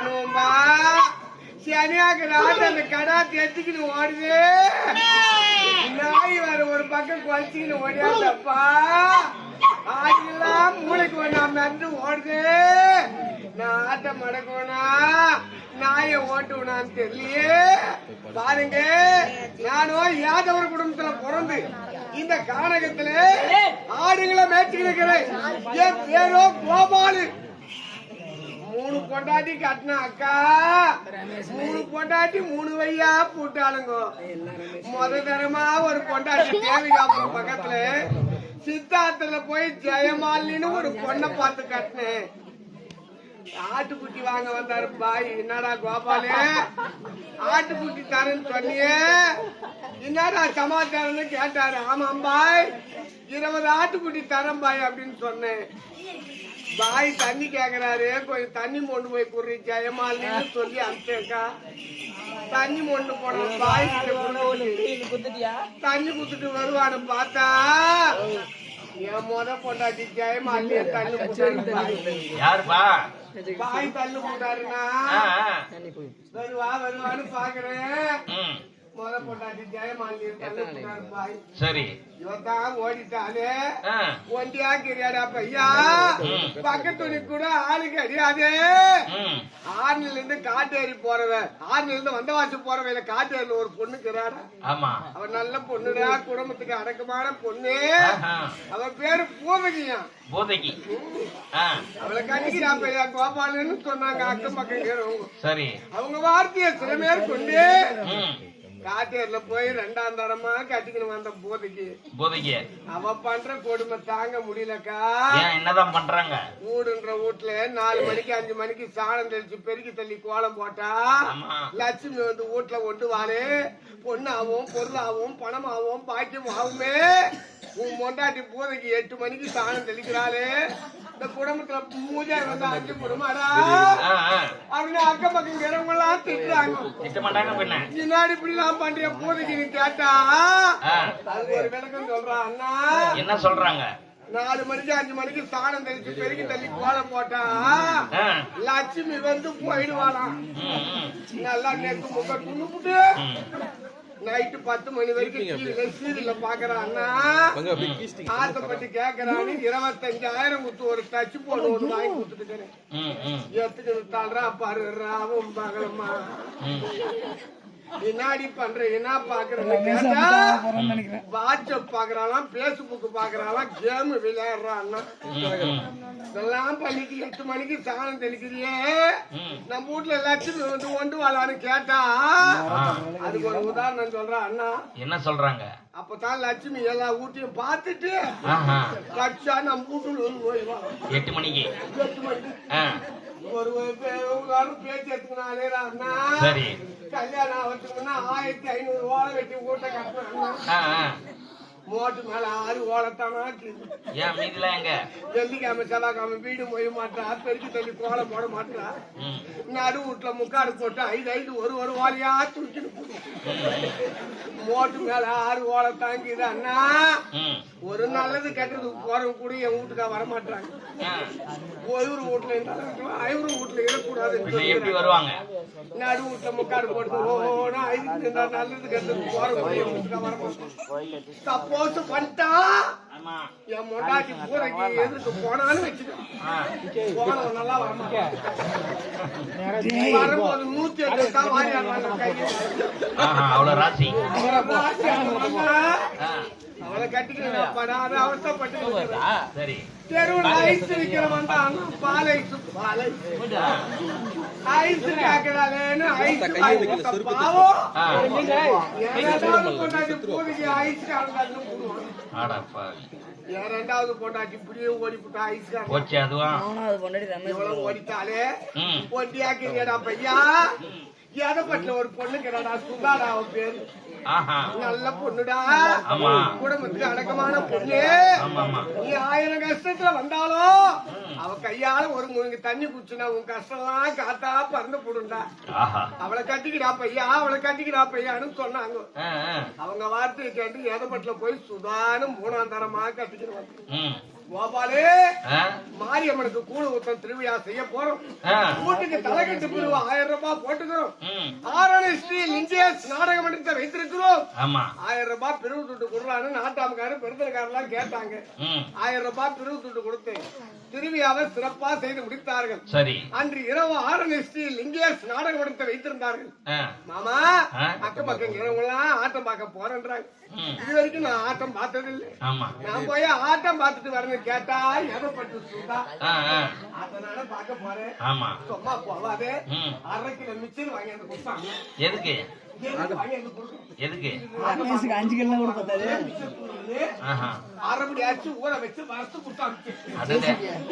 பண்ணுவோம்பா சனியாக்கு ராஜ அந்த கடா தேத்திக்கின்னு ஓடுது நாய் வேற ஒரு பக்கம் குறைச்சிக்கின்னு ஓடியாதப்பா ஆட்டெல்லாம் மூளைக்கு ஒண்ணாம இருந்து ஓடுது நான் ஆட்டம் மடக்குவனா நாய ஓட்டுவனான்னு தெரியலையே பாருங்க நானும் யாதவர் குடும்பத்துல பிறந்து இந்த கானகத்துல ஆடுகளை மேய்ச்சிக்கிட்டு இருக்கிறேன் என் பேரோ கோபாலு 3 பொண்டாட்டி கட்டின அக்கா 3 பொண்டாட்டி 3 வையா போட்டாளுங்க முத தரமா ஒரு பொண்டாட்டி தேவிகாபுரம் பக்கத்துல சித்தார்த்துல போய் ஜெயமாலின்னு ஒரு பொண்ணை பார்த்து கட்டினேன் ஆட்டுக்குட்டி வாங்க வந்தாரு பாய் என்னடா கோபாலு ஆட்டுக்குட்டி தரேன்னு சொன்னியே என்னடா சமாச்சாரம்னு கேட்டாரு ஆமாம் பாய் 20 ஆட்டுக்குட்டி தரேன் பாய் அப்படின்னு சொன்னேன் பாய் தண்ணி கேக்குறாரு கொஞ்சம் தண்ணி கொண்டு போய் குடி ஜெயமாலின்னு சொல்லி அனுப்பிச்சேக்கா தண்ணி கொண்டு போன பாய் தண்ணி குத்துட்டு வருவான்னு பார்த்தா என் முத பொண்டாட்டி ஜெயமாலியே தண்ணி குட்டாரு பாய் தண்ணி போட்டாருன்னா வருவான்னு பாக்குறேன் முத பொண்டாட்டி ஜெயமாலி தண்ணி போட்டாரு பாய் சரி இவத்தான் ஓடிட்டாலே ஒண்டியா கிடையாடா பையா பக்கத்துணி கூட ஆளு கிடையாது ஆறுல இருந்து காட்டேரி போறவன் ஆறுல இருந்து வந்தவாசி போறவன் காட்டேரியில ஒரு பொண்ணு இருக்கிறாடா அவன் நல்ல பொண்ணுடா குடும்பத்துக்கு அடக்கமான பொண்ணு அவன் பேரு பூதகியா பூதகி அவளை கட்டிக்கிறா பையா கோபாலுன்னு சொன்னாங்க அக்கம் பக்கம் சரி அவங்க வார்த்தையை சில பேர் கொண்டு காட்டேர்ல போய் 2ஆம் தரமா கட்டிக்கணும் வந்த போதைக்கு அவ பண்ற கொடுமை தாங்க முடியலக்கா என்னதான் பண்றாங்க வீடுன்ற வீட்டுல 4 மணிக்கு 5 மணிக்கு சாணம் தெளிச்சு பெருக்கி தள்ளி கோலம் போட்டா லட்சுமி வந்து வீட்டுல கொண்டு வாரு பொண்ணாவும் பொருளாவும் பணமாவும் பாக்கியம் ஆகுமே உன் மொண்டாட்டி போதைக்கு 8 மணிக்கு சாணம் தெளிக்கிறாளே இந்த குடும்பத்துல பூஜை வந்து 5 குடும்படா அப்படின்னு அக்கம் பக்கம் இருக்கிறவங்க எல்லாம் திட்டுறாங்க பின்னாடி இப்படி எல்லாம் பண்றிய பூஜைக்கு நீ கேட்டா அது ஒரு விளக்கம் சொல்றான் அண்ணா என்ன சொல்றாங்க 4 மணிக்கு 5 மணிக்கு சாணம் தெளிச்சு பெருக்கி தள்ளி கோலம் போட்டா லட்சுமி வந்து போயிடுவாளாம் நல்லா நேற்று முக துணுப்புட்டு நைட்டு 10 மணி வரைக்கும் சீரியல்ல பாக்குறான்னா ஆசைப்பட்டு கேக்குறான்னு 25,000 குத்து ஒரு டச்சு போடு ஒண்ணு வாங்கி கொடுத்துட்டு எத்துக்கு தாழ்றா பாரு ராவும் பகலமா என்னாடி பண்ற என்ன பாக்குறேன்னு கேட்டா வாட்ஸ்அப் பாக்குறாளாம் பேஸ்புக் பாக்குறாளாம் கேம் விளையாடுறான்னா இதெல்லாம் பண்ணிட்டு 8 மணிக்கு சாணம் தெளிக்கிறியே நம்ம வீட்டுல லட்சுமி வந்து கொண்டு வாழான்னு கேட்டா அதுக்கு ஒரு உதாரணம் சொல்றா அண்ணா என்ன சொல்றாங்க அப்பதான் லட்சுமி எல்லா வீட்டையும் பார்த்துட்டு கட்சா நம்ம வீட்டுல வந்து போயிடுவா 8 மணிக்கு ஒரு பேச்சு எடுத்துக்கினாலே அண்ணா கல்யாணம் ஆகிறதுக்கு 1500 ஓலை வெட்டி வீட்டை கட்டணும் மோட்டு மேல 6 ஓலத்தானா வெள்ளிக்கிழமை செவ்வாய்க்கிழமை வீடு மொய மாட்டா பெருக்கி தள்ளி கோலம் போட மாட்டா நடு வீட்டுல முக்காடு போட்டு 5 ஒரு ஓலையா தூக்கிட்டு மோட்டு மேல 6 ஓலை தாங்கிது அண்ணா ஒரு நல்லது கெட்டதுக்கு போறவங்க கூட என் வீட்டுக்கா வரமாட்டாங்க ஒரு வீட்டுல இருந்தாலும் 5 வீட்டுல இருக்கக்கூடாது வருவாங்க நடு வீட்டுல முக்காடு போட்டு ஓனா 5 நல்லது கெட்டதுக்கு போறவங்க என் வீட்டுக்கா வரமாட்டாங்க பண்ணிட்டா என் மொண்டாட்டி பூரைக்கு எதிர்க்கு போனான்னு வச்சுக்கோ போனவன் நல்லா வரமாட்டான் வரும்போது 108 தான் வாரி அவளை கட்டிக்கிறேன் படாத அவசரப்பட்டு தெருவில் ஐஸ் விற்கிறவன் தான் பால் ஐஸ் கேட்கிறாளேன்னு ஐஸ் பாவம் பூதிக்கு ஐஸ் ரெண்டாவது பொண்டாட்டி இப்படியே ஓடிப்புட்டா ஐஸ் ஓடிட்டாலே ஒட்டியாக்கிறா பையா எதப்பட்டுல ஒரு பொண்ணு கிடையாடா சுகாடா அவன் பேரு நல்ல பொண்ணுடா குடும்பத்துக்கு அடக்கமான பொண்ணு நீ 1000 கஷ்டத்துல வந்தாலும் அவ கையால ஒரு முழுங்க தண்ணி குடிச்சுனா உன் கஷ்டம் எல்லாம் காத்தா பறந்து போடுண்டா அவளை கட்டிக்கிறா பையான்னு சொன்னாங்க அவங்க வார்த்தையை கேட்டு எதப்பட்டுல போய் சுதான்னு 3ஆம் தரமா கட்டிக்கிறாங்க கோபாலு மாரியம்மனுக்கு கூழு ஊத்தம் திருவிழா செய்ய போறோம். வீட்டுக்கு தலைக்கட்டு பிரிவு 1000 ரூபாய் போட்டுக்கிறோம். ஆரணி ஸ்ரீ லிங்கேஷ் நாடக மன்றத்தை வைத்திருக்கிறோம். 1000 ரூபாய் பிரிவு துட்டு கொடுறான்னு நாட்டாமக்காரர் பெருந்தல்காரெல்லாம் கேட்டாங்க. 1000 ரூபாய் பிரிவு துட்டு கொடுத்து திருவிழாவை சிறப்பா செய்து முடித்தார்கள். சரி, அன்று இரவு ஆரணி ஸ்ரீ லிங்கேஷ் நாடக மன்றத்தை வைத்திருந்தார்கள். மாமா அக்கம் பக்கம் எல்லாம் ஆட்டம் பார்க்க போறேன்றாங்க. இது வரைக்கும் நான் ஆட்டம் பார்த்தது இல்லை. நான் போய் ஆட்டம் பார்த்துட்டு வரேன்னு கேட்டா எதப்பட்டு சூடா அதனால பார்க்க போறேன். சும்மா போவாதே 1/2 கிலோ மிச்சர் வாங்கி வந்து கொடுத்தாங்க. எதுக்கு? எதுக்கு? 5 கிலோ கூட பத்தாது. அரைபடி அரிசி ஊற வச்சு வறுத்து கொடுத்தாங்க.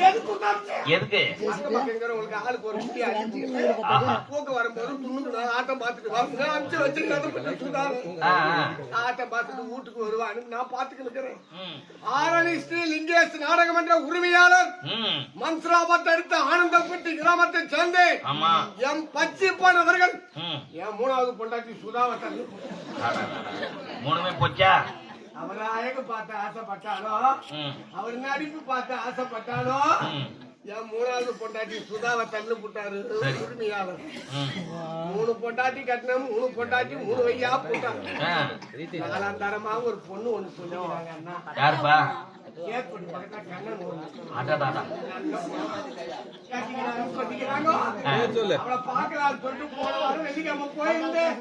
எதுக்கு? உங்களுக்கு ஆளுக்கு ஒரு முட்டி அரிசி போக்கு வரும்போது துண்ணு ஆட்டம் பார்த்துட்டு வாங்க அமிச்சு வச்சு ஆட்டம் பார்த்துட்டு வீட்டுக்கு வருவான்னு நான் பார்த்துட்டு இருக்கிறேன். ஆரணி ஸ்ரீ லிங்கேஷ் நாடகமன்ற உரிமையாளர் மன்சராபாத் அடுத்த ஆனந்தப்பட்டி கிராமத்தை சேர்ந்து எம் பச்சிப்பான் அவர்கள் என் 3வது பொண்டாட்டி சுதாவத்தன் அவர் அழகு பார்த்து ஆசைப்பட்டாலோ அவர் நடிப்பு பார்த்து ஆசைப்பட்டாலோ என் 3வது பொண்டாட்டி சுதாவை தள்ளு போட்டாரு உரிமையாளர். 3 பொண்டாட்டி கட்டின 3 பொண்டாட்டி 3 வையா போட்டாங்க. 4ஆம் தரமா ஒரு பொண்ணு ஒண்ணு சொல்லுவாங்க. அவளை பாக்கலாம் சொல்லிட்டு போன வாரம் வெள்ளிக்கிழமை போயிருந்தேன்.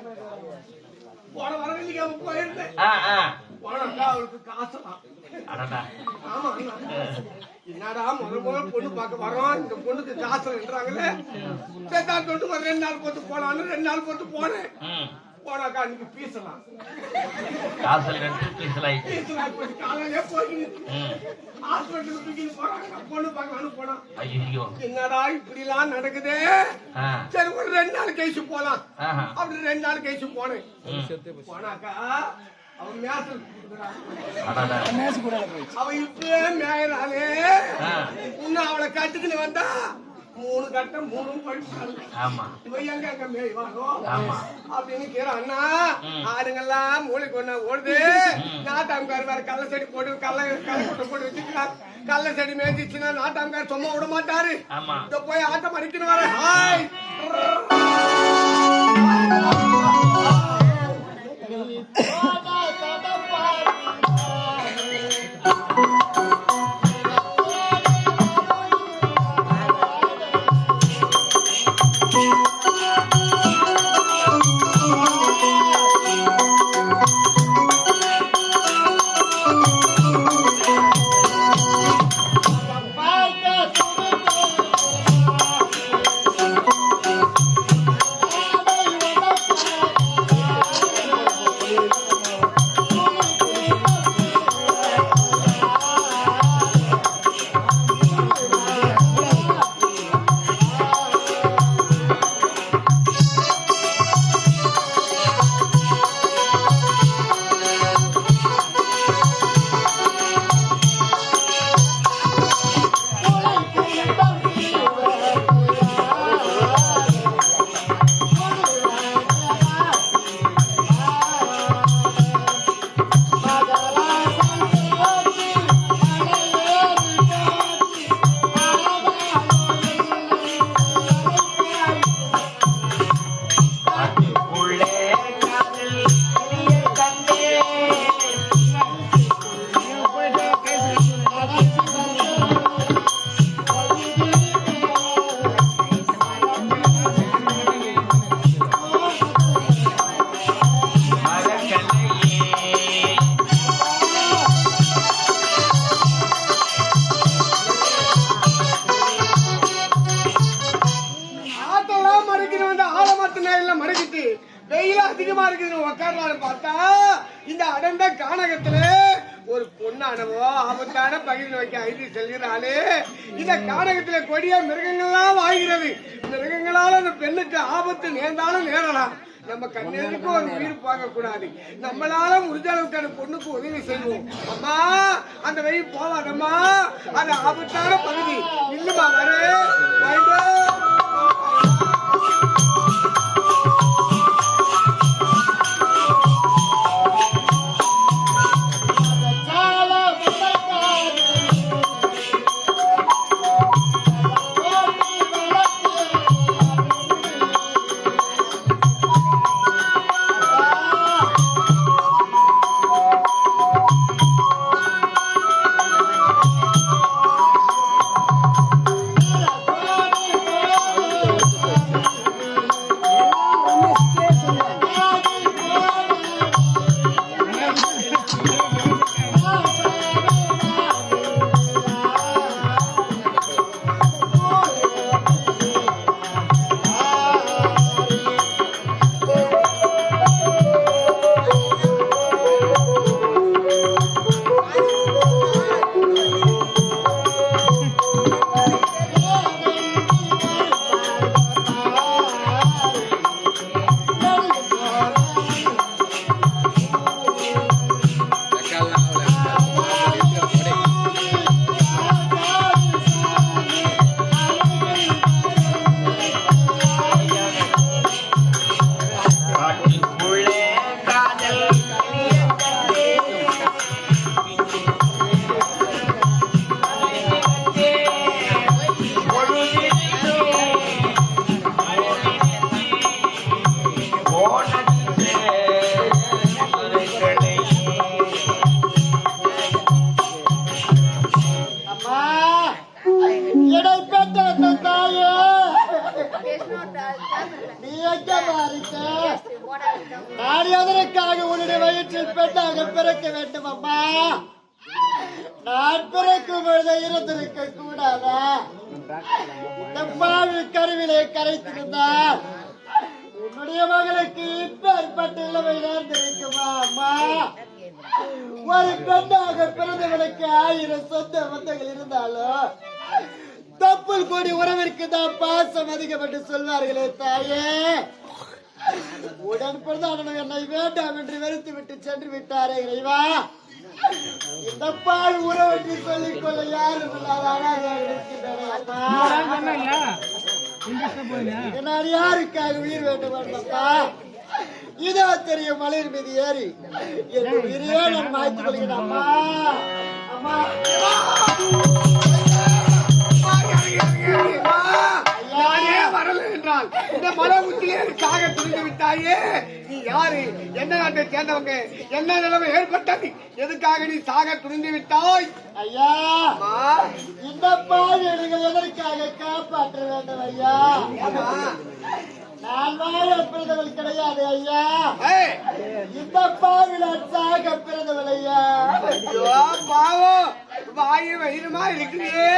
அவளுக்கு காசு ஆமா என்னடா முதல் பொண்ணு பார்க்க வரோம் இந்த பொண்ணுக்கு காசுன்றாங்களே சேத்தான் தொட்டு 2 நாள் போட்டு போனான்னு 2 நாள் போட்டு போனேன். போனாக்கா அன்னைக்கு பீசலாம் காலையிலே போய் ஹாஸ்பிட்டலுக்கு போறாங்க. பொண்ணு பார்க்கலான்னு போனா என்னடா இப்படி எல்லாம் நடக்குதே. சரி ஒரு 2 நாள் கழிச்சு போலாம் அப்படி 2 நாள் கழிச்சு போனேன். போனாக்கா அவன் அவ இப்பயே மேயறாளே இன்னும் அவளை கட்டுக்குன்னு வந்தா 3 கட்டம் 3 படிப்பாங்க. இவன் எங்க மேய்வானோ அப்படின்னு கேட்க அண்ணா ஆடுங்கெல்லாம் மூளைக்கு ஒண்ணு ஓடுது. நாட்டாம்கார் வேற கள்ள செடி போட்டு கள்ள கொட்டை போட்டு வச்சுக்கிறார். கள்ள செடி மேய்ச்சிச்சுன்னா நாட்டாம்கார் சும்மா விட மாட்டாரு. இத போய் ஆட்டம் அடிக்கணும் வர ஹாய் வெயில் அதிகமா இருக்குது உட்காரலான்னு பார்த்தா இந்த அடர்ந்த கானகத்துல ஒரு பொண்ணானவோ ஆபத்தான பகுதியில் வைக்க ஐடி செல்கிறாளே. இந்த கானகத்துல கொடிய மிருகங்கள்லாம் வாழ்கிறது. மிருகங்களால அந்த பெண்ணுக்கு ஆபத்து நேர்ந்தாலும் நேரலாம். நம்ம கண்ணீருக்கு ஒரு உயிர் பார்க்க கூடாது. நம்மளால முடிஞ்ச அளவுக்கு அந்த பொண்ணுக்கு உதவி செய்வோம். அம்மா அந்த வெயில் போவாதம்மா, அது ஆபத்தான பகுதி இல்லமா வர வெக்கமா இருக்கு. நான் எதற்காக உன்னுடைய வயிற்றில் பெண்ணாக பிறக்க வேண்டும் அம்மா? நான் பிறக்கும் பொழுது இருந்திருக்க கூடாதா? இந்த பாவி கருவிலே கரைத்திருந்தால் உன்னுடைய மகளுக்கு இப்பேற்பட்ட நிலைமை நேர்ந்திருக்குமா அம்மா? ஒரு பெண்ணாக பிறந்தவனுக்கு 1000 சொந்த பந்தங்கள் இருந்தாலும் தப்புள் கூடி உறவிற்கு தான் பாசம் அதிகம் என்று சொல்வார்களே தாயே. உடன் பிறந்தாலும் என்னை வேண்டாம் என்று வெறுத்து விட்டு சென்று விட்டாரே இறைவா. இந்த பால் உறவென்று சொல்லிக் கொள்ள யாரும் நான் யாருக்காக உயிர் வேண்டும்? இதோ தெரியும் மலையின் மீது ஏறி என் உயிரையே நான் மாய்த்து கொள்கிறேன் அம்மா. அம்மா வரல என்றால் இந்த மலை உச்சிலே சாக துணிந்து விட்டாயே. நீ யாரு? என்ன நாட்டை சேர்ந்தவங்க? என்ன நிலைமை ஏற்பட்டது? எதுக்காக நீ சாக துணிந்து விட்டாய்? ஐயா, இந்த பால் நீங்கள் எதற்காக காப்பாற்ற வேண்டும் ஐயா? நான் வாழ பிறந்தவள் கிடையாது ஐயா. இந்த பாவில சாக பிறந்தவள் ஐயா. பாவம், வாயு வயிறுமா இருக்கிறியே.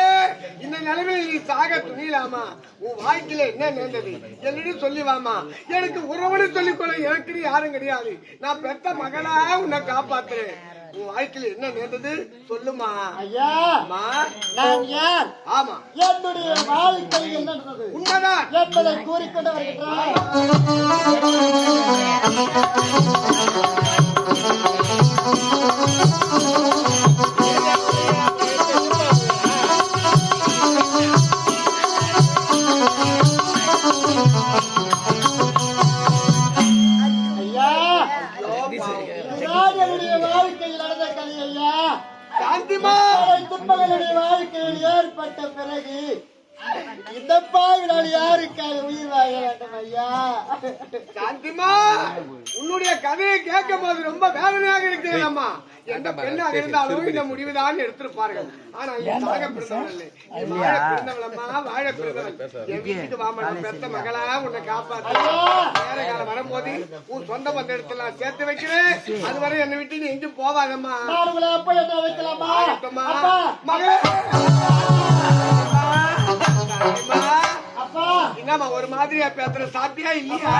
இந்த நிலைமையில் நீ சாக துணியலாமா? உன் வாழ்க்கையில என்ன நேர்ந்தது என்னிடம் சொல்லிவாமா. எனக்கு உறவுன்னு சொல்லிக்கொள்ள எனக்கு யாரும் கிடையாது. நான் பெத்த மகனா உன்னை காப்பாத்துறேன். உன் வாழ்க்கையில என்ன நேர்ந்தது சொல்லுமா. ஐயா, நான் யார்? ஆமா, என்னுடைய வாழ்க்கையில் என்ன நடந்தது உண்மைதான் என்பதை கூறிக்கொண்டு வருகின்றேன். துன்பங்களுடைய வாழ்க்கையில் ஏற்பட்ட பிறகு இந்த பாவினால் யாருக்காக உயிர் வாழ வேண்டும் ஐயா? சாந்திமா, உன்னுடைய கதையை கேட்கும் போது ரொம்ப வேதனையாக இருக்கிறதம்மா. எந்த பெண்ணாக இருந்தாலும் இந்த முடிவுதான் எடுத்திருப்பார்கள். ஆனா சாக பிறந்தவள் பிறந்தவளம்மா, வாழ பிறந்தவள். என் வீட்டுக்கு வாமா, பெத்த மகளா உன்னை காப்பாற்ற. நேர காலம் வரும்போது உன் சொந்த பந்த இடத்துல சேர்த்து வைக்கிறேன். அதுவரை என்னை விட்டு நீ எங்கும் போவாதம்மா. மகளே, என்னம்மா ஒரு மாதிரியா பேசுற? சாப்பிட்டியா இல்லையா?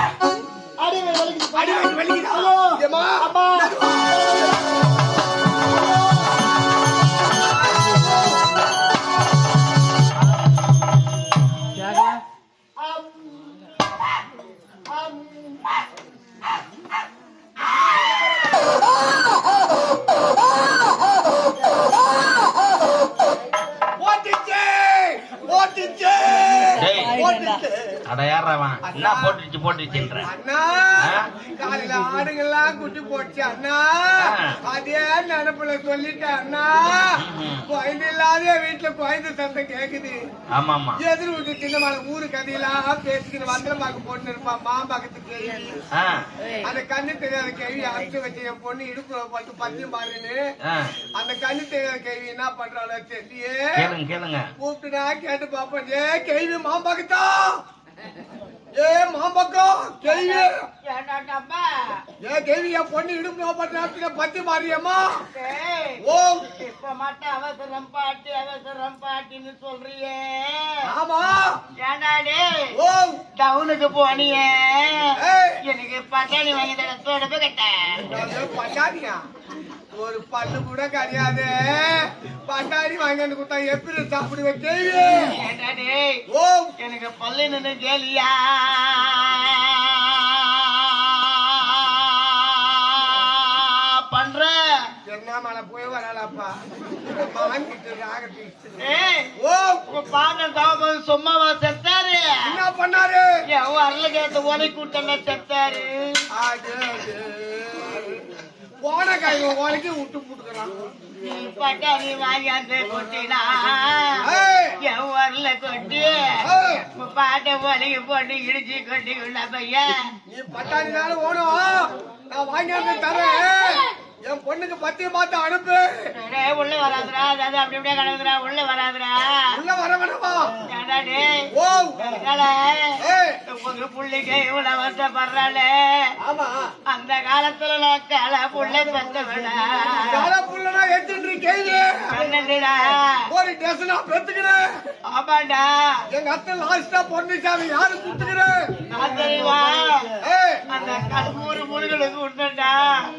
ஆடுகள்லாம் குட்டி போச்சு அண்ணா. அதே நினைப்புல சொல்லிட்டேன் அண்ணா. குழந்தை இல்லாத வீட்டுல குழந்தை சந்தம் கேக்குது. எதிர் வீட்டு சின்ன ஊரு கதையெல்லாம் பேசிக்கிட்டு வந்திரமாக்கு போட்டு இருப்பான். மாம்பாக்கத்து கேள்வி அந்த கண்ணு தெரியாத கேள்வி அரைச்சு வச்சு என் பொண்ணு இடுப்புல பட்டு பத்தியம் பாருன்னு அந்த கண்ணு தெரியாத கேள்வி என்ன பண்றாளோ தெரியலையே. கூப்பிட்டுனா கேட்டு பாப்போம். ஏ கேள்வி மாம்பாக்கத்தா, ஏ மாம்பக்கம் கேள்வி, ஏ கேள்வி என் பொண்ணு இடுப்பு பட்டு பத்தி மாறியம்மா. ஓ, இப்ப மட்டும் அவசரம் பாட்டி அவசரம் பாட்டின்னு சொல்றியே. ஆமா, ஏண்டாடே ஓ டவுனுக்கு போனியே, எனக்கு பட்டாணி வாங்கி தர கேட்டேன். பட்டாணியா? ஒரு பல்லு கூட கிடையாது. பட்டாணி வாங்கி கொடுத்தா எப்படி சாப்பிடுவேன் கேள்வி? ஓ, எனக்கு பல்லு நின்று கேலியா பண்ற? என்ன மழை போய் வராளப்பா வாங்கிட்டு பாட்டு சும்மாவா செத்தாரு? என்ன பண்ணாரு? வரல கேட்ட உரை கூட்டல செத்தாரு. போன காய் உனக்கு விட்டு போட்டுக்கிறான். பட்டாணி வாங்கி கொட்டினா என் வரல கொட்டி பாட்டை உலகி போட்டு இடிச்சு கொட்டி பையன். நீ பட்டாணினாலும் ஓடும், நான் வாங்கி தரேன். என் பொண்ணுக்கு பத்திய பார்த்து அனுப்பு. உள்ள வராதுரா, அதாவது அப்படி அப்படியே கிடக்குறா. உள்ள வராதுரா, உள்ள வர வேணாமா? ஒரு புள்ளிக்கு இவ்வளவு வருஷப்படுறாளே. ஆமா அந்த காலத்துல நான் கால புள்ள பெத்த விட புள்ளனா எத்தனை கேள்வி என்னடா ஒரு டெசனா பெத்துக்கிறேன். ஆமாண்டா எங்க அத்தை லாஸ்டா பொன்னிசாமி யாரு குத்துக்கிறேன் நான் தெரியுமா அந்த கடம்பூர் முருகனுக்கு உண்டா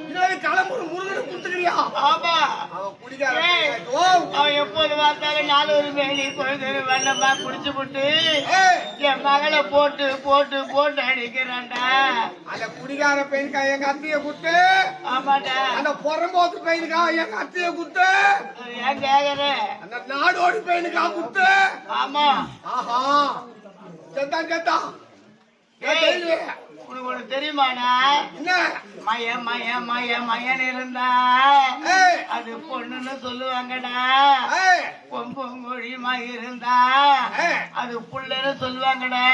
இன்னொரு களம்பூர் முருகனுக்கு குத்துக்கிறியா? ஆமா அவன் குடிக்கார அவன் எப்போது பார்த்தாலும் நாலு ஒரு மேலி பொழுது வெள்ளமா குடிச்சு போட்டு என் மகளை போட்டு போட்டு போட்டு அடிக்கிறான்டா. அந்த குடிகார பையனுக்கா எங்க அத்தைய குத்து? ஆமாண்டா அந்த புறம்போக்கு பையனுக்கா எங்க அத்தைய குத்து? ஏன் கேக்குற? அந்த நாடோடி பையனுக்கா குத்து? ஆமா. ஆஹா செத்தான் செத்தான். உனக்கு ஒண்ணு தெரியுமாடா? என்ன மய மய மய மயன் இருந்தா அது பொண்ணுன்னு சொல்லுவாங்கடா. பொம்பொங்கொழிமா இருந்தா அது புள்ளன்னு சொல்லுவாங்கடா.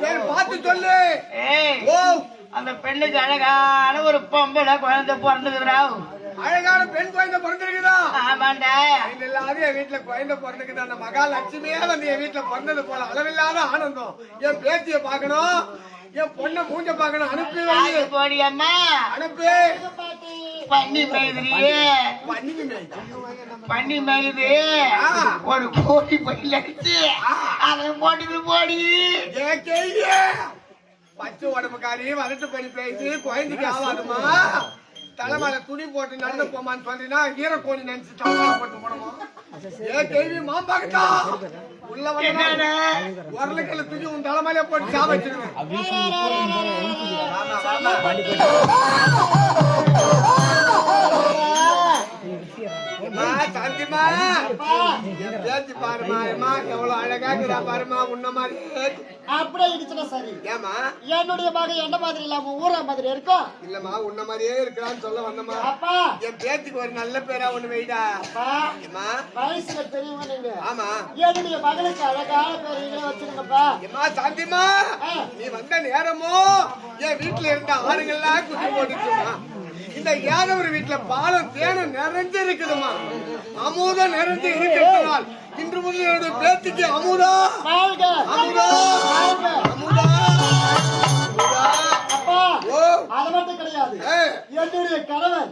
சரி பார்த்து சொல்லு. அந்த பெண்ணுக்கு அழகான ஒரு பொம்பளை குழந்தை பிறந்துக்குறா. அழகான பெண் குழந்தை பிறந்திருக்குதா? ஆமாண்டா. இல்லாத என் வீட்டுல குழந்தை பிறந்திருக்குது. அந்த மகாலட்சுமியே வந்து என் வீட்டுல பிறந்தது போல அளவில்லாத ஆனந்தம். என் பேத்திய பாக்கணும், என் பொண்ண மூஞ்ச பாக்கணும். அனுப்பி போடி அம்மா அனுப்பி. பண்ணி மேய்திரியே பண்ணி மேயுது ஒரு கோடி பையில அடிச்சு அதை போட்டுட்டு போடி. ஏன் கேள்வி பச்சை உடம்புக்காரி வரட்டு பண்ணி பேசி குழந்தைக்கு ஆகாதுமா. தலைமையில துணி போட்டு நடந்து போமான்னு சொன்னீங்கன்னா ஈரக்கோணி நினைச்சு தலைமையில போட்டு போனோம். ஏன் கேள்வி மாம்பாக்கட்டா உள்ள வந்து உரலுக்கல்ல தூக்கி உன் தலைமையில போட்டு சாவ வச்சிருக்கேன். சாந்திமா பேச்சு பாருமா எவ்வளவு அழகா இருக்கிறா பாருமா. உன்ன மாதிரி அப்படியே இடிச்சுனா சரி. ஏமா என்னுடைய மகன் என்ன மாதிரி இல்லாம ஊரா மாதிரி இருக்கும்? இல்லம்மா உன்ன மாதிரியே இருக்கிறான்னு சொல்ல வந்தமா. அப்பா என் பேத்துக்கு ஒரு நல்ல பேரா ஒண்ணு வைடா. அப்பா வயசுல பெரியவங்க நீங்க. ஆமா என்னுடைய மகளுக்கு அழகான பேருங்களை வச்சிருங்கப்பா. ஏமா சாந்திமா நீ வந்த நேரமோ என் வீட்டுல இருந்த ஆடுகள்லாம் குட்டி போட்டுச்சுமா. இந்த யாதவர் வீட்டுல பாலம் தேனம் நிறைஞ்சு இருக்குதுமா. அமுதம் நிறைஞ்சு இருக்கிறதுனால் இன்று முதல் என்னுடைய பேத்திக்கு அமுதா அமுதா அமுதா. அப்பா அது மட்டும் கிடையாது. என்னுடைய கணவன்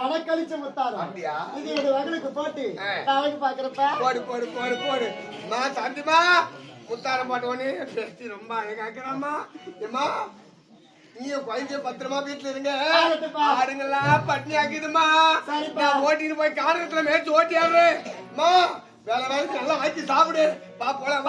எனக்கு அளிச்ச முத்தாரம் இது என்னுடைய மகளுக்கு போட்டு நாளைக்கு பாக்குறப்ப போடு போடு போடு போடு. சாந்திமா முத்தாரம் போட்டோன்னு பேசி ரொம்ப அழகாக்குறாமா. ஏமா நீ குழந்தைய பத்திரமா வீட்டுல இருங்க. ஆடுங்கெல்லாம் பட்னி ஆக்கிதுமா. நான் ஓட்டிட்டு போய் காரணத்துல மேய்ச்சி ஓட்டி ஆடுறேன். வேலை வேலைக்கு நல்லா ஆக்கி சாப்பிடு. பா போலாம்.